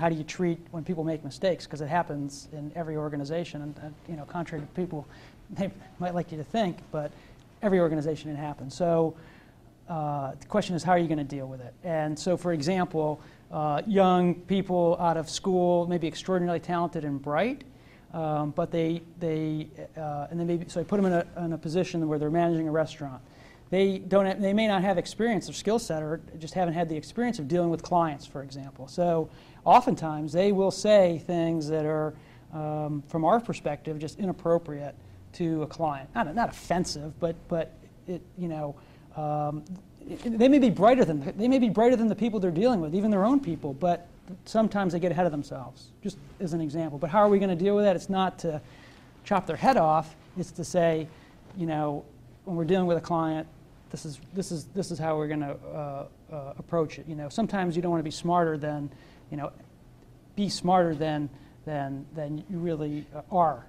How do you treat when people make mistakes? Because it happens in every organization, and you know, contrary to people they might like you to think, but every organization it happens. So the question is, how are you going to deal with it? And so, for example, young people out of school may be extraordinarily talented and bright, but they so I put them in a position where they're managing a restaurant. They may not have experience or skill set, or just haven't had the experience of dealing with clients, for example. So oftentimes they will say things that are, from our perspective, just inappropriate to a client. Not offensive, but it, you know, they may be brighter than the people they're dealing with, even their own people. But sometimes they get ahead of themselves. Just as an example. But how are we going to deal with that? It's not to chop their head off. It's to say, you know, when we're dealing with a client, this is how we're going to approach it. You know, sometimes you don't want to be smarter than, you know, be smarter than you really are.